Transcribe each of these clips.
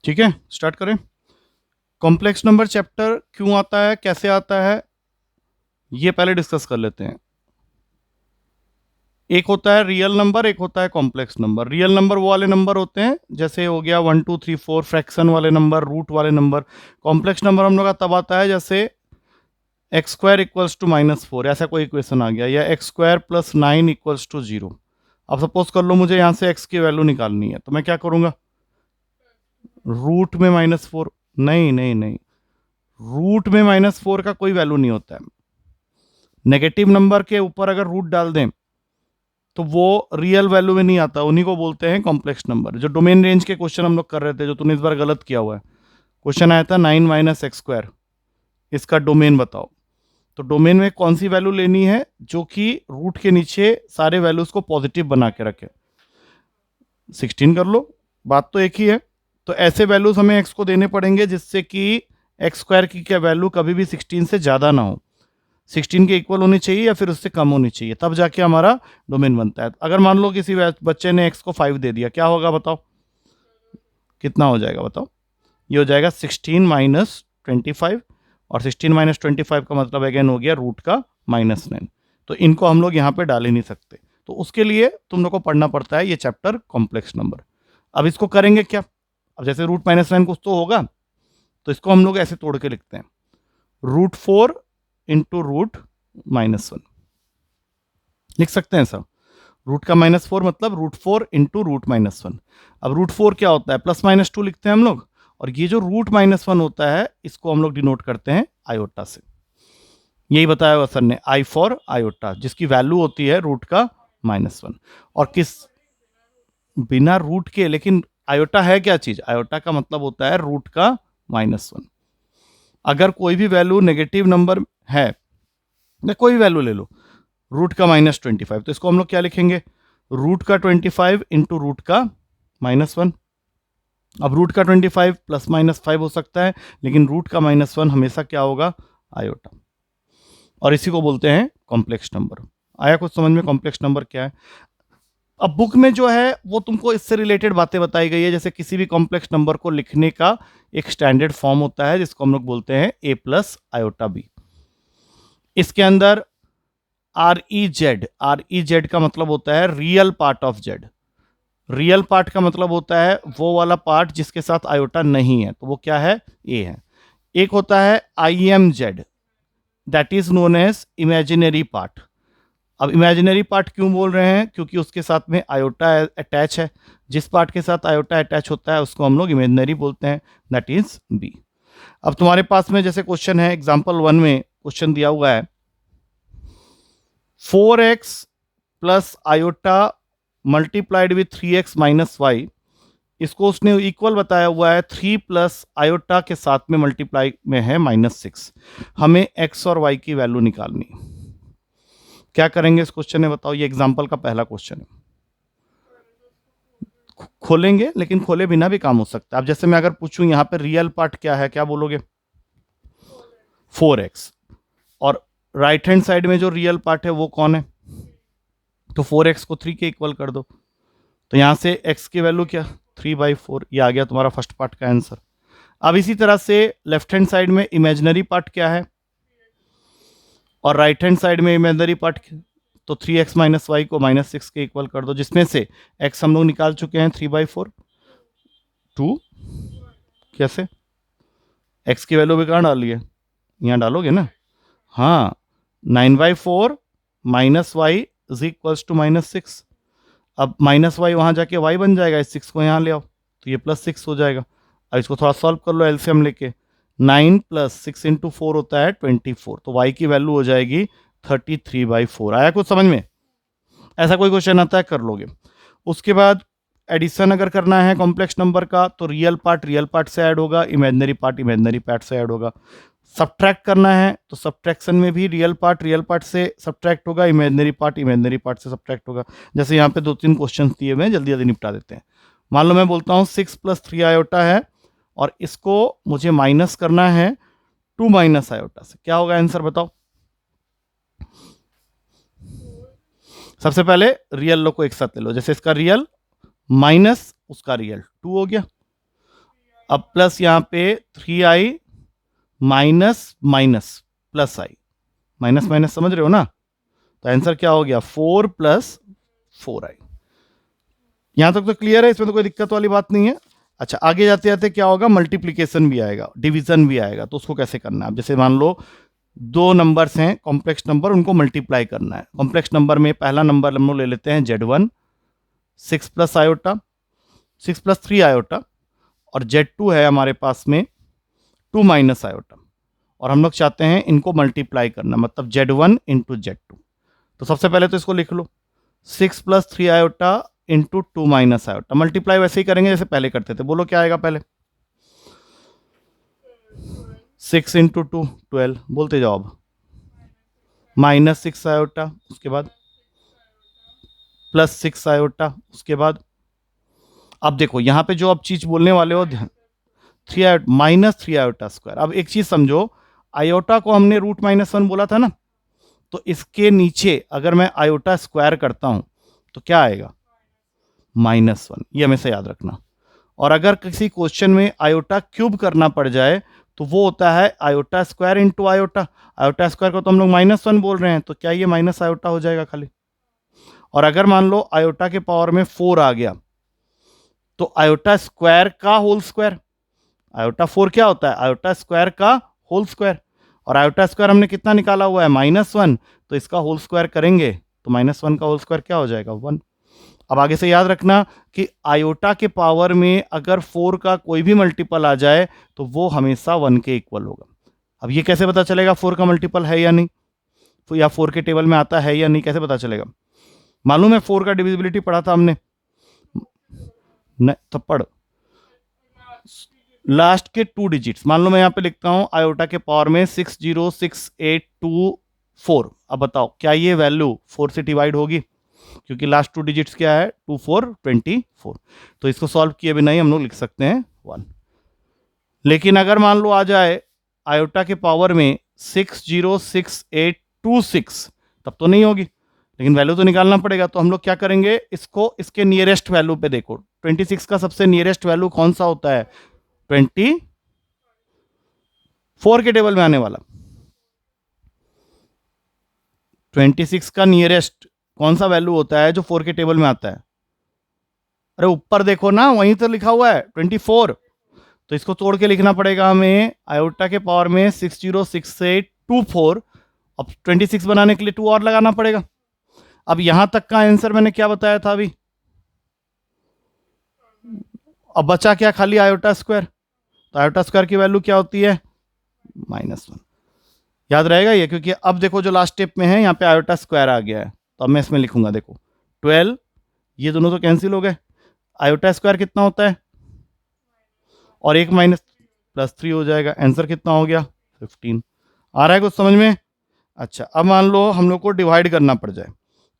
ठीक है, स्टार्ट करें। कॉम्प्लेक्स नंबर चैप्टर क्यों आता है, कैसे आता है, ये पहले डिस्कस कर लेते हैं। एक होता है रियल नंबर, एक होता है कॉम्प्लेक्स नंबर। रियल नंबर वो वाले नंबर होते हैं जैसे हो गया 1 2 3 4, फ्रैक्शन वाले नंबर, रूट वाले नंबर। कॉम्प्लेक्स नंबर हम लोग का तब आता है जैसे एक्स स्क्वायर इक्वल्स टू -4, ऐसा कोई इक्वेशन आ गया, या x square plus 9 equals to 0। अब सपोज कर लो मुझे यहाँ से एक्स की वैल्यू निकालनी है, तो मैं क्या करूंगा, रूट में -4। नहीं नहीं नहीं, रूट में -4 का कोई वैल्यू नहीं होता है। नेगेटिव नंबर के ऊपर अगर रूट डाल दें तो वो रियल वैल्यू में नहीं आता, उन्हीं को बोलते हैं कॉम्प्लेक्स नंबर। जो डोमेन रेंज के क्वेश्चन हम लोग कर रहे थे, जो तूने इस बार गलत किया हुआ है, क्वेश्चन आया था 9 माइनस एक्स स्क्वायर, इसका डोमेन बताओ। तो डोमेन में कौन सी वैल्यू लेनी है जो कि रूट के नीचे सारे वैल्यूज को पॉजिटिव बना के रखे। 16 कर लो, बात तो एक ही है। तो ऐसे वैल्यूज हमें एक्स को देने पड़ेंगे जिससे कि एक्स स्क्वायर की क्या वैल्यू कभी भी 16 से ज़्यादा ना हो, 16 के इक्वल होनी चाहिए या फिर उससे कम होनी चाहिए, तब जाके हमारा डोमेन बनता है। अगर मान लो किसी बच्चे ने एक्स को 5 दे दिया, क्या होगा बताओ, कितना हो जाएगा बताओ। ये हो जाएगा 16 माइनस 25, और 16 माइनस 25 का मतलब अगेन हो गया रूट का -9। तो इनको हम लोग यहाँ पे डाल ही नहीं सकते, तो उसके लिए तुम लोग को पढ़ना पड़ता है ये चैप्टर कॉम्प्लेक्स नंबर। अब इसको करेंगे क्या, अब जैसे रूट -9 कुछ तो होगा, तो इसको हम लोग ऐसे तोड़ के लिखते हैं, √4 इंटू √-1 लिख सकते हैं सर। रूट का -4 मतलब √4 इंटू √-1। अब √4 क्या होता है, +-2 लिखते हैं हम लोग, और ये जो √-1 होता है इसको हम लोग डिनोट करते हैं आयोटा से। यही बताया हुआ सर ने, आई फॉर आयोटा, जिसकी वैल्यू होती है रूट का -1। और किस, बिना रूट के, लेकिन आयोटा है क्या चीज, आयोटा का मतलब होता है रूट का -1। अगर कोई भी वैल्यू नेगेटिव नंबर है, या कोई भी वैल्यू ले लो, रूट का -25, तो इसको हम लोग क्या लिखेंगे, रूट का 25 इंटू रूट का -1। अब रूट का 25 +-5 हो सकता है, लेकिन रूट का -1 हमेशा क्या होगा, आयोटा। और इसी को बोलते हैं कॉम्प्लेक्स नंबर। आया कुछ समझ में, कॉम्प्लेक्स नंबर क्या है। अब बुक में जो है वो तुमको इससे रिलेटेड बातें बताई गई है, जैसे किसी भी कॉम्प्लेक्स नंबर को लिखने का एक स्टैंडर्ड फॉर्म होता है जिसको हम लोग बोलते हैं a+i/b। इसके अंदर REZ का मतलब होता है real part of Z. Real part का मतलब होता है वो वाला पार्ट जिसके साथ आयोटा नहीं है, तो वो क्या है, ए है। एक होता है IMZ, that is known as imaginary part. अब इमेजिनरी पार्ट क्यों बोल रहे हैं, क्योंकि उसके साथ में आयोटा अटैच है। जिस पार्ट के साथ आयोटा अटैच होता है उसको हम लोग इमेजिनरी बोलते हैं, दैट इज बी। अब तुम्हारे पास में जैसे क्वेश्चन है एग्जाम्पल 1 में, क्वेश्चन दिया हुआ है 4x plus iota multiplied with 3x minus y, इसको उसने इक्वल बताया हुआ है 3 प्लस आयोटा के साथ में मल्टीप्लाई में है -6। हमें x और y की वैल्यू निकालनी, क्या करेंगे इस क्वेश्चन में बताओ। ये एग्जांपल का पहला क्वेश्चन है, खोलेंगे, लेकिन खोले बिना भी काम हो सकता है। अब जैसे मैं अगर पूछूं यहाँ पे रियल पार्ट क्या है, क्या बोलोगे, 4x, और राइट हैंड साइड में जो रियल पार्ट है वो कौन है, तो 4x को 3 के इक्वल कर दो, तो यहां से x की वैल्यू क्या, 3/4, ये आ गया तुम्हारा फर्स्ट पार्ट का आंसर। अब इसी तरह से लेफ्ट हैंड साइड में इमेजिनरी पार्ट क्या है, और राइट हैंड साइड में इमेजिनरी पार्ट, तो 3x माइनस वाई को -6 के इक्वल कर दो, जिसमें से x हम लोग निकाल चुके हैं 3/4, 2, कैसे, x की वैल्यू भी कहाँ डाली है, यहाँ डालोगे ना, हाँ, 9/4 minus y is equals to -6। अब -y वहां जाके y बन जाएगा, इस 6 को यहाँ ले आओ तो ये +6 हो जाएगा। अब इसको थोड़ा सॉल्व कर लो एलसीएम लेके, 9 + 6 × 4 होता है 24, तो y की वैल्यू हो जाएगी 33/4। आया कुछ समझ में, ऐसा कोई क्वेश्चन आता है कर लोगे। उसके बाद एडिशन अगर करना है कॉम्प्लेक्स नंबर का, तो रियल पार्ट से ऐड होगा, इमेजिनरी पार्ट से ऐड होगा। सब्ट्रैक्ट करना है तो सब्ट्रैक्शन में भी रियल पार्ट से सब्ट्रैक्ट होगा, इमेजिनरी पार्ट से सब्ट्रैक्ट होगा। जैसे यहाँ पे 2-3 क्वेश्चन दिए हुए हैं, जल्दी जल्दी निपटा देते हैं। मान लो मैं बोलता हूँ 6 + 3 आयोटा है, और इसको मुझे माइनस करना है 2 - आयोटा से, क्या होगा आंसर बताओ। सबसे पहले रियल लो को एक साथ ले लो, जैसे इसका रियल माइनस उसका रियल 2 हो गया, अब प्लस यहाँ पे 3i माइनस माइनस प्लस आई, माइनस माइनस समझ रहे हो ना, तो आंसर क्या हो गया 4 प्लस 4i। यहां तक तो क्लियर है, इसमें तो कोई दिक्कत वाली बात नहीं है। अच्छा, आगे जाते जाते क्या होगा, मल्टीप्लीकेशन भी आएगा, डिवीजन भी आएगा, तो उसको कैसे करना है। अब जैसे मान लो दो नंबर्स हैं कॉम्प्लेक्स नंबर, उनको मल्टीप्लाई करना है। कॉम्प्लेक्स नंबर में पहला नंबर हम लोग ले लेते हैं Z1 6 plus iota, 6 plus 3 iota, और Z2 है हमारे पास में 2 माइनस आयोटा, और हम लोग चाहते हैं इनको मल्टीप्लाई करना, मतलब Z1 इंटू Z2। तो सबसे पहले तो इसको लिख लो, 6 plus 3 iota into 2 minus iota, multiply वैसे ही करेंगे जैसे पहले करते थे। बोलो क्या आएगा पहले, 6 इंटू 2 12, बोलते जाओ अब, माइनस 6 आयोटा, उसके बाद प्लस 6 आयोटा, उसके बाद अब देखो यहां पे जो अब चीज बोलने वाले हो, ध्यान, 3 आयोटा माइनस 3 आयोटा स्क्वायर। अब एक चीज समझो, आयोटा को हमने √-1 बोला था ना, तो इसके नीचे अगर मैं आयोटा स्क्वायर करता हूं तो क्या आएगा, -1, ये हमेशा याद रखना। और अगर किसी क्वेश्चन में आयोटा क्यूब करना पड़ जाए तो वो होता है iota square into iota. Iota square को तो हम लोग -1 बोल रहे हैं, तो क्या ये माइनस आयोटा हो जाएगा खाली। और अगर मान लो आयोटा के पावर में 4 आ गया, तो आयोटा स्क्वायर का होल स्क्वायर, आयोटा 4 क्या होता है, आयोटा स्क्वायर का होल स्क्वायर, और आयोटा स्क्वायर हमने कितना निकाला हुआ है, -1, तो इसका होल स्क्वायर करेंगे तो -1 का होल स्क्वायर क्या हो जाएगा, 1। अब आगे से याद रखना कि आयोटा के पावर में अगर 4 का कोई भी मल्टीपल आ जाए तो वो हमेशा 1 के इक्वल होगा। अब ये कैसे पता चलेगा 4 का मल्टीपल है या नहीं, या 4 के टेबल में आता है या नहीं, कैसे पता चलेगा। मालूम है 4 का डिविजिबिलिटी पढ़ा था हमने, नहीं तो पढ़, लास्ट के 2 डिजिट्स, मान लो मैं यहां पे लिखता हूं आयोटा के पावर में 606824। अब बताओ क्या ये वैल्यू 4 से डिवाइड होगी, क्योंकि लास्ट 2 डिजिट्स क्या है, 2 4 24, तो इसको सॉल्व किए बिना ही हम लोग लिख सकते हैं 1। लेकिन अगर मान लो आ जाए आयोटा के पावर में 606826, तब तो नहीं होगी, लेकिन वैल्यू तो निकालना पड़ेगा। तो हम लोग क्या करेंगे, इसको इसके नियरेस्ट वैल्यू पे देखो, 26 का सबसे नियरेस्ट वैल्यू कौन सा होता है, 24 के टेबल में आने वाला। 26 का नियरेस्ट कौन सा वैल्यू होता है जो 4 के टेबल में आता है, अरे ऊपर देखो ना, वहीं तो लिखा हुआ है 24। तो इसको तोड़ के लिखना पड़ेगा हमें, आयोटा के पावर में 606824, अब 26 बनाने के लिए 2 और लगाना पड़ेगा। अब यहां तक का आंसर मैंने क्या बताया था अभी, अब बचा क्या, खाली आयोटा स्क्वायर। तो आयोटा स्क्वायर की वैल्यू क्या होती है, -1। याद रहेगा ये, क्योंकि अब देखो जो लास्ट स्टेप में है यहाँ पे आयोटा स्क्वायर आ गया है, तो अब मैं इसमें लिखूंगा, देखो 12, ये दोनों तो कैंसिल हो गए, आयोटा स्क्वायर कितना होता है, और एक माइनस +3 हो जाएगा, आंसर कितना हो गया 15। आ रहा है कुछ समझ में। अच्छा, अब मान लो हम लोग को डिवाइड करना पड़ जाए,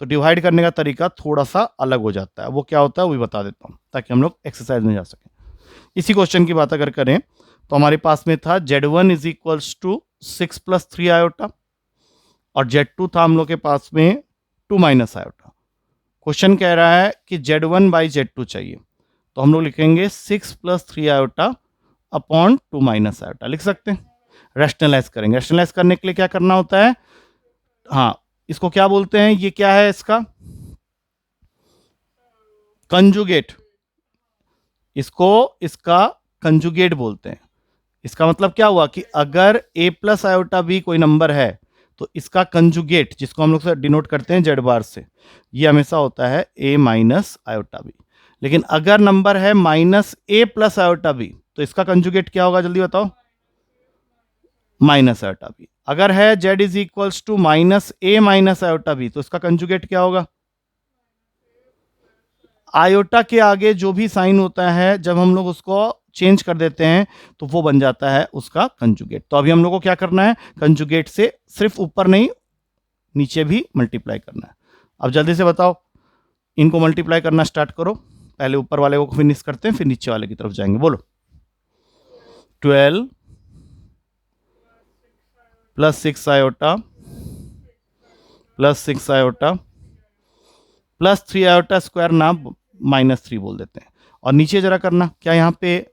तो डिवाइड करने का तरीका थोड़ा सा अलग हो जाता है, वो क्या होता है वो भी बता देता हूँ, ताकि हम लोग एक्सरसाइज में जा सकें। इसी क्वेश्चन की बात अगर करें तो हमारे पास में था Z1 is equals to 6 plus 3 iota, और Z2 था हम लोग के पास में 2 माइनस आयोटा। क्वेश्चन कह रहा है कि Z1 बाई Z2 चाहिए, तो हम लोग लिखेंगे 6 plus 3 iota upon 2 minus iota, लिख सकते हैं। रैशनलाइज करेंगे, रैशनलाइज करने के लिए क्या करना होता है, हाँ इसको क्या बोलते हैं, ये क्या है इसका कंजुगेट, इसको इसका कंजुगेट बोलते हैं। इसका मतलब क्या हुआ कि अगर a प्लस आयोटा b कोई नंबर है तो इसका कंजुगेट, जिसको हम लोग डिनोट करते हैं जेड बार से, ये हमेशा होता है a माइनस आयोटा b। लेकिन अगर नंबर है -a प्लस आयोटा b, तो इसका कंजुगेट क्या होगा, जल्दी बताओ, माइनस आयोटा b। अगर है z is equals to -a minus iota b, तो इसका कंजुगेट क्या होगा, आयोटा के आगे जो भी साइन होता है जब हम लोग उसको चेंज कर देते हैं तो वो बन जाता है उसका कंजुगेट। तो अभी हम लोग को क्या करना है, कंजुगेट से सिर्फ ऊपर नहीं नीचे भी मल्टीप्लाई करना है। अब जल्दी से बताओ, इनको मल्टीप्लाई करना स्टार्ट करो, पहले ऊपर वाले को फिनिश करते हैं फिर नीचे वाले की तरफ जाएंगे। बोलो 12 plus 6 iota plus 6 iota plus 3 iota square ना -3 बोल देते हैं। और नीचे जरा करना, क्या यहाँ पे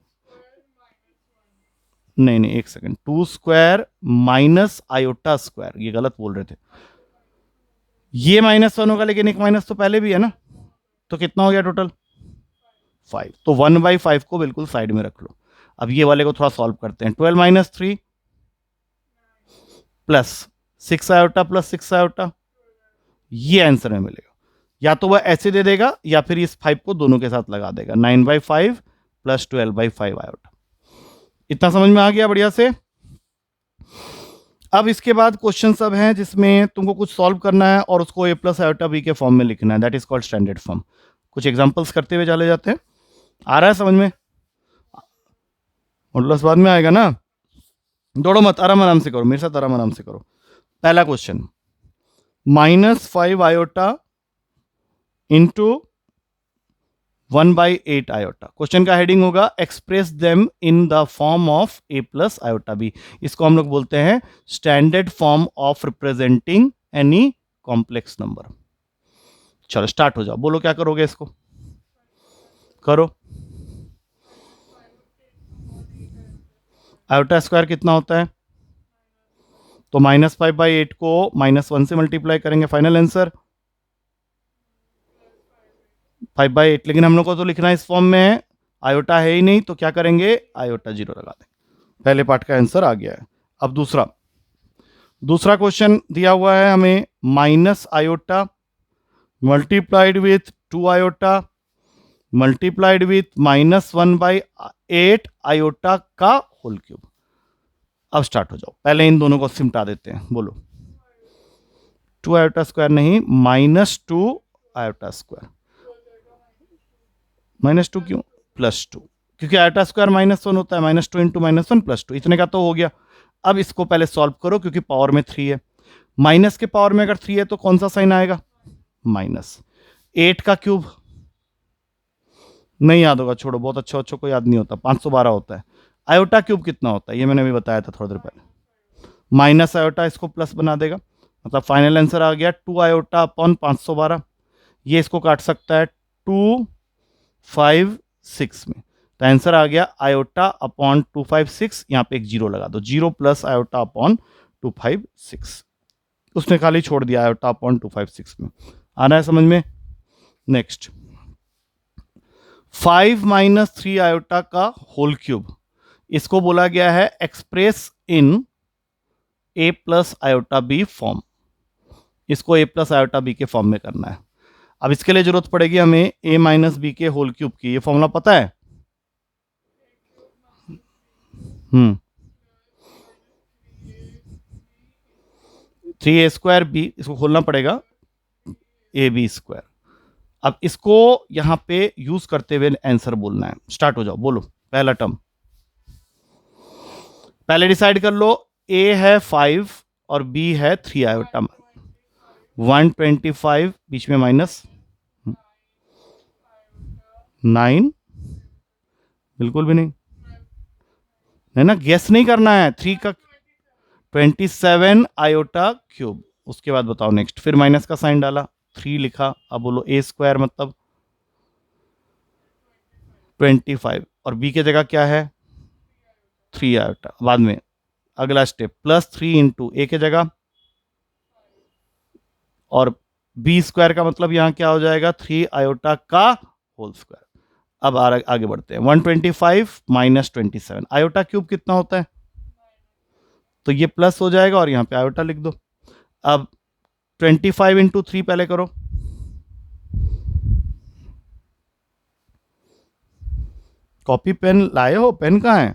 नहीं नहीं, एक second, 2 square minus iota square, ये गलत बोल रहे थे। ये -1 होगा, लेकिन एक माइनस तो पहले भी है ना, तो कितना हो गया टोटल 5। तो 1/5 को बिल्कुल साइड में रख लो। अब ये वाले को थोड़ा सॉल्व करते हैं। 12 - 3 प्लस 6 आयोटा प्लस 6 आयोटा, ये आंसर में मिलेगा। या तो वह ऐसे दे देगा या फिर इस 5 को दोनों के साथ लगा देगा। 9/5 प्लस 12/5 आयोटा। इतना समझ में आ गया बढ़िया से। अब इसके बाद क्वेश्चन सब हैं जिसमें तुमको कुछ सॉल्व करना है और उसको a प्लस आयोटा b के फॉर्म में लिखना है। That is called standard form. कुछ एग्जांपल्स करते हुए चले जाते हैं। आ रहा है समझ में? मॉडुलस बाद में आएगा ना, दौड़ो मत, आराम आराम से करो, मेरे साथ आराम आराम से करो। पहला question, -5 iota into 1/8 iota. Question का हेडिंग होगा express them in the form of a plus iota b। इसको हम लोग बोलते हैं standard form of representing any complex number. चलो स्टार्ट हो जाओ, बोलो क्या करोगे इसको, करो। आयोटा स्क्वायर कितना होता है? तो -5/8 को -1 से मल्टीप्लाई करेंगे, फाइनल आंसर 5/8। लेकिन हम लोग को तो लिखना इस फॉर्म में है, आयोटा है ही नहीं, तो क्या करेंगे, आयोटा 0 लगा देंगे। पहले पार्ट का आंसर आ गया है। अब दूसरा क्वेश्चन दिया हुआ है हमें, minus iota multiplied with 2 iota multiplied with -1/8 iota का होल क्यूब। अब स्टार्ट हो जाओ, पहले इन दोनों को सिमटा देते हैं, बोलो। 2 आयोटा स्क्वायर नहीं, -2 आयोटा स्क्वायर। -2 क्यों? +2, क्योंकि आयोटा स्क्वायर -1 होता है। -2 इंटू -1 +2, इतने का तो हो गया। अब इसको पहले सॉल्व करो, क्योंकि पावर में 3 है। माइनस के पावर में अगर 3 है तो कौन सा साइन आएगा? माइनस। 8 का क्यूब नहीं याद होगा, छोड़ो, बहुत अच्छा को याद नहीं होता। 512 होता है। आयोटा क्यूब कितना होता है ये मैंने अभी बताया था थोड़ी देर पहले। माइनस आयोटा इसको प्लस बना देगा, मतलब फाइनल आंसर आ गया 2 आयोटा अपॉन 512। ये इसको काट सकता है 2, 5, 6 में, तो आंसर आ गया आयोटा अपॉन 256। यहाँ पे एक 0 लगा दो, 0 प्लस आयोटा अपॉन 256। उसने खाली छोड़ दिया आयोटा अपॉन 256 में। आ रहा है समझ में? नेक्स्ट, 5 - 3 आयोटा का होल क्यूब, इसको बोला गया है express in a plus iota b form. इसको a प्लस आयोटा b के फॉर्म में करना है। अब इसके लिए जरूरत पड़ेगी हमें a माइनस b के होल क्यूब की। ये फॉर्मूला पता है? 3a स्क्वायर b, इसको खोलना पड़ेगा, ab स्क्वायर। अब इसको यहां पे यूज करते हुए आंसर बोलना है। स्टार्ट हो जाओ, बोलो पहला टर्म। पहले डिसाइड कर लो, a है 5 और b है 3 आयोटा। 125 बीच में माइनस 9, बिल्कुल भी नहीं है ना, गेस नहीं करना है। 3 का 27 आयोटा क्यूब। उसके बाद बताओ नेक्स्ट, फिर माइनस का साइन डाला, 3 लिखा। अब बोलो a स्क्वायर मतलब 25, और b की जगह क्या है? 3 आयोटा। बाद में अगला स्टेप, +3 इंटू a की जगह, और b स्क्वायर का मतलब यहां क्या हो जाएगा? 3 आयोटा का होल स्क्वायर। अब आगे बढ़ते हैं। 125 माइनस 27, आयोटा क्यूब कितना होता है? तो ये प्लस हो जाएगा और यहां पे आयोटा लिख दो। अब 25 इंटू 3 पहले करो, कॉपी पेन लाए हो? पेन कहाँ है?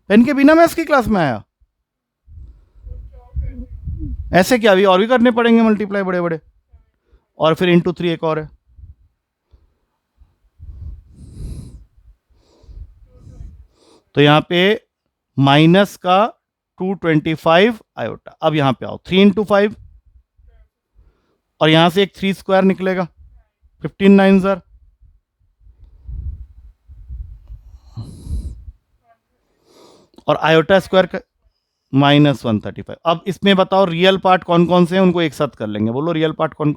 पेन के बिना मैं इसकी क्लास में आया? ऐसे क्या, अभी और भी करने पड़ेंगे मल्टीप्लाई बड़े बड़े, और फिर इंटू 3 एक और है। तो यहां पे माइनस का 225 आयोटा। अब यहां पे आओ, 3 इंटू 5, और यहां से एक 3 स्क्वायर निकलेगा, 15 9 सर, और आयोटा स्क्वायर का -135। अब इसमें बताओ रियल पार्ट कौन कौन से हैं, उनको एक साथ कर लेंगे। बोलो रियल पार्ट कौन,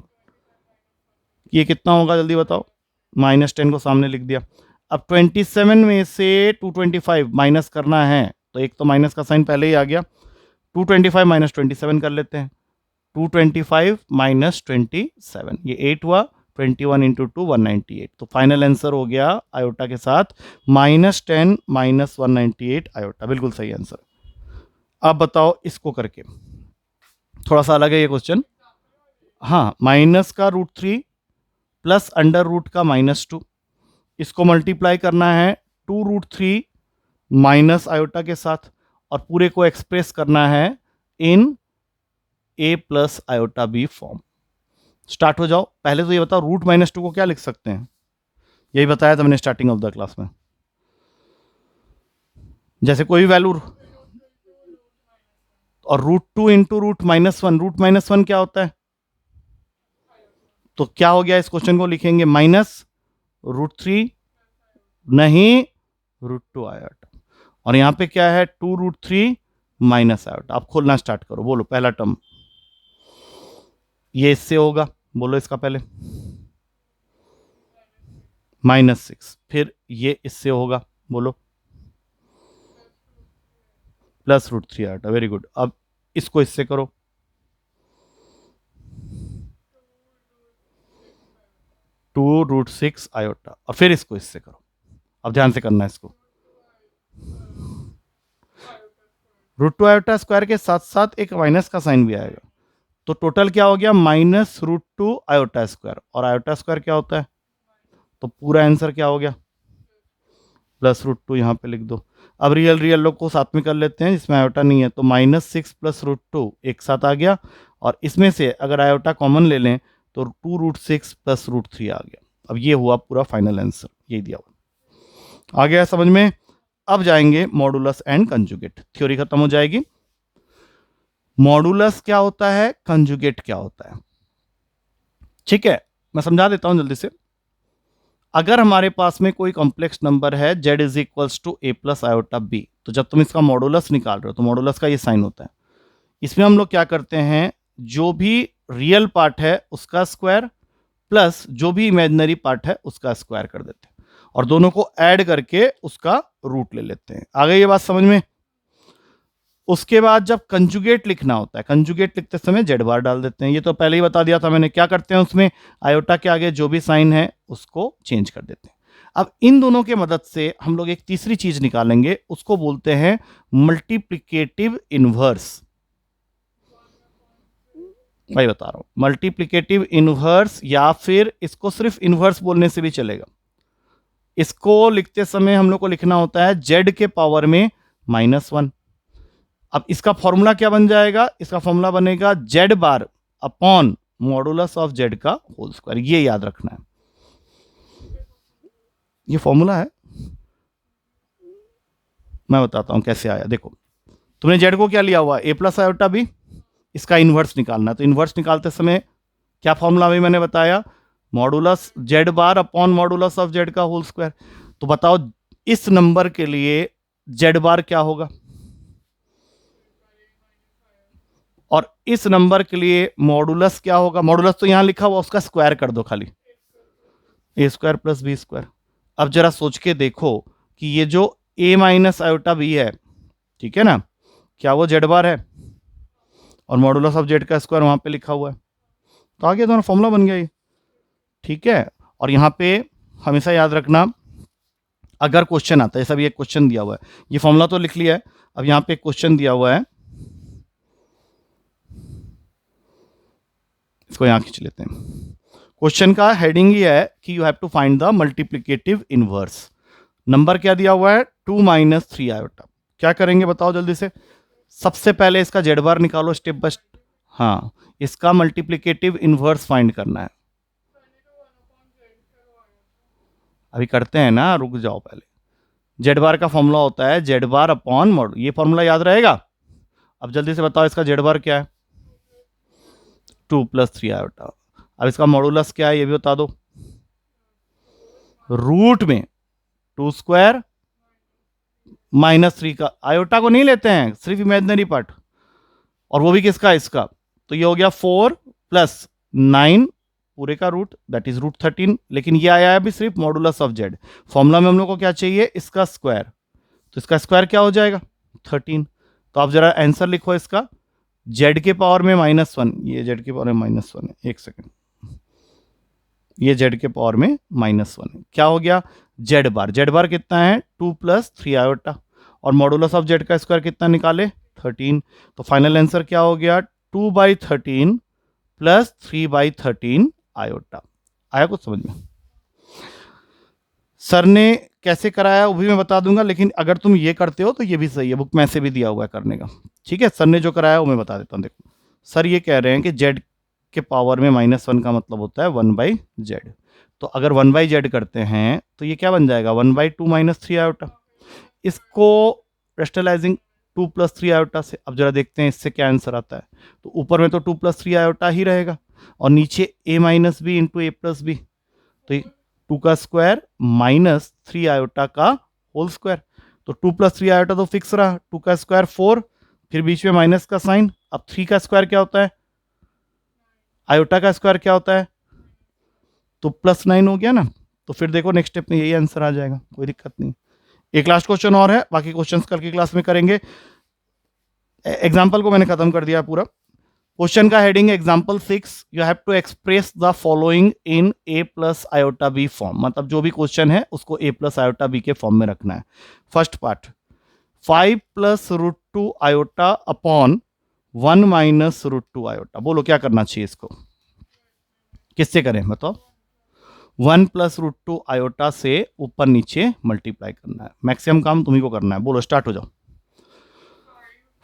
ये कितना होगा जल्दी बताओ। -10 को सामने लिख दिया। अब 27 में से 225 माइनस करना है, तो एक तो माइनस का साइन पहले ही आ गया, 225 माइनस 27 कर लेते हैं, 225 माइनस 27, ये 8 हुआ, 21 इंटू 2 198, तो फाइनल आंसर हो गया आयोटा के साथ -10 माइनस 198 आयोटा, बिल्कुल सही आंसर। अब बताओ इसको करके, थोड़ा सा अलग है ये क्वेश्चन। हाँ, माइनस का √3 प्लस अंडर रूट का -2, इसको मल्टीप्लाई करना है 2√3 माइनस आयोटा के साथ, और पूरे को एक्सप्रेस करना है इन a plus iota b form. Start हो जाओ। पहले तो ये बताओ √-2 को क्या लिख सकते हैं, यही बताया था मैंने स्टार्टिंग ऑफ द क्लास में। जैसे कोई वैल्यू, और √2 इंटू √-1, √-1 क्या होता है, तो क्या हो गया, इस क्वेश्चन को लिखेंगे -√3 नहीं √2 आयोटा, और यहां पे क्या है 2√3 माइनस आयोटा। आप खोलना स्टार्ट करो, बोलो पहला टर्म ये इससे होगा, बोलो इसका पहले -6, फिर ये इससे होगा, बोलो +√3 आयोटा, वेरी गुड। अब इसको इससे करो, 2√6 आयोटा, और फिर इसको इससे करो। अब ध्यान से करना है इसको, √2 आयोटा स्क्वायर के साथ साथ एक माइनस का साइन भी आएगा, तो टोटल क्या हो गया -√2 आयोटा स्क्वायर, और आयोटा स्क्वायर क्या होता है, तो पूरा आंसर क्या हो गया +√2, यहां पे लिख दो। अब रियल रियल लोग को साथ में कर लेते हैं, जिसमें आयोटा नहीं है, तो -6 + √2 एक साथ आ गया, और इसमें से अगर आयोटा कॉमन ले लें तो 2√6 + √3 आ गया। अब ये हुआ पूरा फाइनल आंसर, ये दिया हुआ। आ गया समझ में। अब जाएंगे मॉडुलस एंड कंजुगेट, थ्योरी खत्म हो जाएगी। मॉडुलस क्या होता है, कंजुगेट क्या होता है, ठीक है, मैं समझा देता हूं जल्दी से। अगर हमारे पास में कोई कॉम्प्लेक्स नंबर है z is equals to a plus iota b, तो जब तुम इसका मॉडुलस निकाल रहे हो तो मॉडुलस का ये साइन होता है। इसमें हम लोग क्या करते हैं, जो भी रियल पार्ट है उसका स्क्वायर प्लस जो भी इमेजिनरी पार्ट है उसका स्क्वायर कर देते हैं, और दोनों को ऐड करके उसका रूट ले लेते हैं। आ गई ये बात समझ में। उसके बाद जब कंजुगेट लिखना होता है, कंजुगेट लिखते समय जेड बार डाल देते हैं, ये तो पहले ही बता दिया था मैंने। क्या करते हैं उसमें, आयोटा के आगे जो भी साइन है उसको चेंज कर देते हैं। अब इन दोनों के मदद से हम लोग एक तीसरी चीज निकालेंगे, उसको बोलते हैं मल्टीप्लिकेटिव इनवर्स। भाई बता रहा हूं, मल्टीप्लिकेटिव इनवर्स, या फिर इसको सिर्फ इनवर्स बोलने से भी चलेगा। इसको लिखते समय हम लोग को लिखना होता है जेड के पावर में -1। अब इसका फॉर्मूला क्या बन जाएगा, इसका फॉर्मूला बनेगा Z bar upon modulus of Z का होल स्क्वायर, ये याद रखना है, ये फॉर्मूला है। मैं बताता हूं कैसे आया। देखो, तुमने जेड को क्या लिया हुआ, a प्लस आयोटा b, इसका इनवर्स निकालना है। तो इनवर्स निकालते समय क्या फॉर्मूला भी मैंने बताया, modulus Z bar upon modulus of Z का होल स्क्वायर। तो बताओ इस नंबर के लिए जेड बार क्या होगा, और इस नंबर के लिए मॉडुलस क्या होगा। मॉडुलस तो यहां लिखा हुआ, उसका स्क्वायर कर दो खाली, a² + b²। अब जरा सोच के देखो कि ये जो a माइनस आयोटा b है, ठीक है ना, क्या वो जेड बार है, और मॉडुलस ऑफ जेड का स्क्वायर वहां पे लिखा हुआ है, तो आगे तुम्हारा फॉर्मूला बन गया ये, ठीक है। और यहां पे हमेशा याद रखना, अगर क्वेश्चन आता है, सब ये क्वेश्चन दिया हुआ है, ये फॉर्मूला तो लिख लिया है, अब यहां पे क्वेश्चन दिया हुआ है, इसको यहां खींच लेते हैं। क्वेश्चन का हेडिंग ये है कि you have to find the multiplicative inverse. Number क्या दिया हुआ है, 2 - 3 आयोटा। क्या करेंगे बताओ जल्दी से, सबसे पहले इसका जेड बार निकालो स्टेप बाय स्टेप। हाँ, इसका मल्टीप्लिकेटिव इनवर्स फाइंड करना है, अभी करते हैं ना, रुक जाओ पहले। जेड बार का फॉर्मूला होता है जेड बार अपॉन मॉड, ये फॉर्मूला याद रहेगा। अब जल्दी से बताओ इसका जेड बार क्या है, 2 + 3 आयोटा। अब इसका मॉडुलस क्या है ये भी बता दो, रूट में 2² -3 का, आयोटा को नहीं लेते हैं, सिर्फ इमेजिनरी पार्ट, और वो भी किसका, इसका। तो ये हो गया 4 + 9 पूरे का रूट, दैट इज रूट 13, लेकिन ये आया है अभी सिर्फ मॉडुलस ऑफ जेड। फॉर्मूला में हम लोग को क्या चाहिए, इसका स्क्वायर, तो इसका स्क्वायर क्या हो जाएगा 13। तो आप जरा आंसर लिखो इसका, जेड के पावर में -1, ये जेड के पावर में -1 है, एक सेकेंड, ये जेड के पावर में -1 है, क्या हो गया जेड बार कितना है 2 + 3 आयोटा, और मॉडुलस ऑफ जेड का स्क्वायर कितना निकाले 13। तो फाइनल आंसर क्या हो गया 2/13 + 3/13 आयोटा। आया कुछ समझ में? सर ने कैसे कराया वो भी मैं बता दूंगा, लेकिन अगर तुम ये करते हो तो ये भी सही है, बुक में ऐसे भी दिया हुआ है करने का। ठीक है, सर ने जो कराया वो मैं बता देता हूँ। देखो सर ये कह रहे हैं कि जेड के पावर में -1 का मतलब होता है 1/z। तो अगर 1/z करते हैं तो ये क्या बन जाएगा 1/2 - 3 आयोटा। इसको रेशनलाइजिंग 2 + 3 आयोटा से, अब जरा देखते हैं इससे क्या आंसर आता है। तो ऊपर में तो 2 + 3 आयोटा ही रहेगा, और नीचे a - b × a + b, तो 2 का स्क्वायर -3 आयोटा का होल स्क्वायर। तो 2 + 3 आयोटा तो फिक्स रहा, 2 का स्क्वायर 4, फिर बीच में माइनस का साइन। अब 3 का स्क्वायर क्या होता है, आयोटा का स्क्वायर क्या होता है, तो +9 हो गया ना। तो फिर देखो नेक्स्ट स्टेप में यही आंसर आ जाएगा, कोई दिक्कत नहीं। एक लास्ट क्वेश्चन और है, बाकी क्वेश्चंस कल की क्लास में करेंगे। एग्जाम्पल को मैंने खत्म कर दिया पूरा। क्वेश्चन का heading example 6, you have to express the following in a + iota b form, मतलब जो भी क्वेश्चन है उसको a + आयोटा b के फॉर्म में रखना है। First part 5 + √2 iota upon 1 - √2 iota. बोलो क्या करना चाहिए इसको, किससे करें बताओ? 1 + √2 आयोटा से ऊपर नीचे मल्टीप्लाई करना है, मैक्सिमम काम तुम्ही को करना है। बोलो स्टार्ट हो जाओ।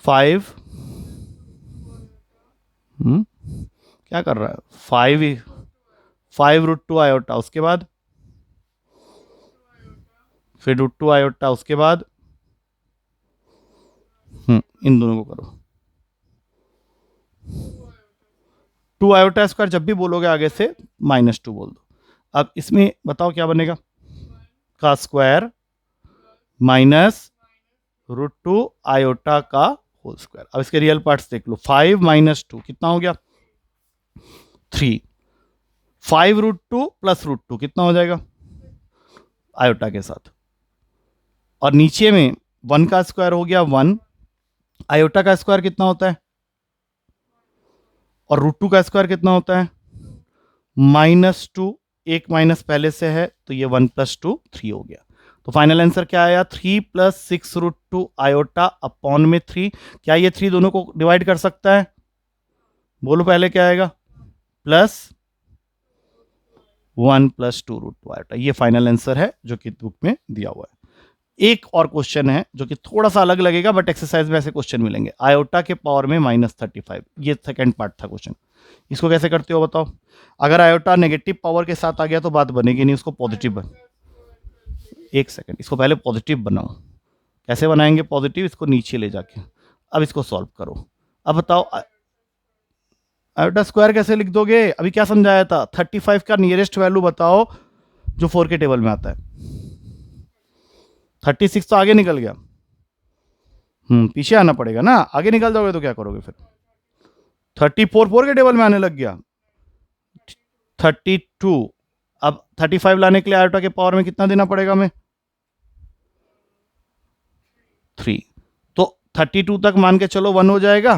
5 क्या कर रहा है 5 √2 आयोटा, उसके बाद फिर √2 आयोटा, उसके बाद इन दोनों को करो 2 आयोटा स्क्वायर, जब भी बोलोगे आगे से -2 बोल दो। अब इसमें बताओ क्या बनेगा, का स्क्वायर -√2 आयोटा का होल स्क्वायर। अब इसके रियल पार्ट्स देख लो, 5 - 2 कितना हो गया 3, 5 √2 + √2 कितना हो जाएगा आयोटा के साथ, और नीचे में 1 का स्क्वायर हो गया 1, आयोटा का स्क्वायर कितना होता है, और √2 का स्क्वायर कितना होता है -2, एक माइनस पहले से है तो ये 1 + 2 3 हो गया। तो फाइनल आंसर क्या आया 3 + 6 √2 आयोटा अपॉन में 3। क्या ये 3 दोनों को डिवाइड कर सकता है, बोलो पहले क्या आएगा +1 + 2 √2 आयोटा। ये फाइनल आंसर है जो कि बुक में दिया हुआ है। एक और क्वेश्चन है जो कि थोड़ा सा अलग लगेगा, बट एक्सरसाइज में ऐसे क्वेश्चन मिलेंगे। आयोटा के पावर में -35, ये सेकंड पार्ट था क्वेश्चन। इसको कैसे करते हो बताओ? अगर आयोटा नेगेटिव पावर के साथ आ गया तो बात बनेगी नहीं, उसको पॉजिटिव बन, एक सेकंड, इसको पहले पॉजिटिव बनाओ। कैसे बनाएंगे पॉजिटिव, इसको नीचे ले जाके। अब इसको सॉल्व करो। अब बताओ आयोटा स्क्वायर कैसे लिख दोगे, अभी क्या समझाया था, 35 का नियरेस्ट वैल्यू बताओ जो 4 के टेबल में आता है। 36 तो आगे निकल गया, पीछे आना पड़ेगा ना, आगे निकल जाओगे तो क्या करोगे फिर। 34 4 के टेबल में आने लग गया, 32। अब 35 लाने के लिए आयोटा के पावर में कितना देना पड़ेगा हमें 3। तो 32 तक मान के चलो 1 हो जाएगा,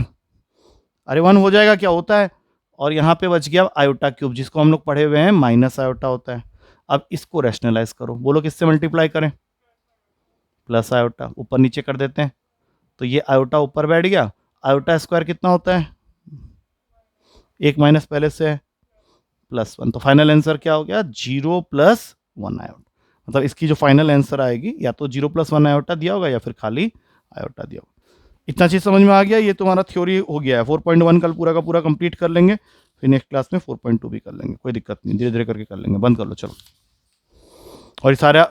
अरे 1 हो जाएगा क्या होता है, और यहां पे बच गया आयोटा क्यूब, जिसको हम लोग पढ़े हुए हैं माइनस आयोटा होता है। अब इसको रैशनलाइज करो, बोलो किससे मल्टीप्लाई करें, प्लस आयोटा, ऊपर नीचे कर देते हैं तो ये आयोटा ऊपर बैठ गया। आयोटा स्क्वायर कितना होता है, एक माइनस पहले से है +1। तो फाइनल आंसर क्या हो गया 0 + 1 आयोटा। मतलब इसकी जो फाइनल आंसर आएगी या तो 0 + 1 आयोटा दिया होगा या फिर खाली आयोटा दिया होगा। इतना चीज समझ में आ गया, ये तुम्हारा थ्योरी हो गया है। 4.1 कल पूरा का पूरा कंप्लीट कर लेंगे, फिर नेक्स्ट क्लास में 4.2 भी कर लेंगे, कोई दिक्कत नहीं, धीरे धीरे करके कर लेंगे। बंद कर लो चलो। और ये सारा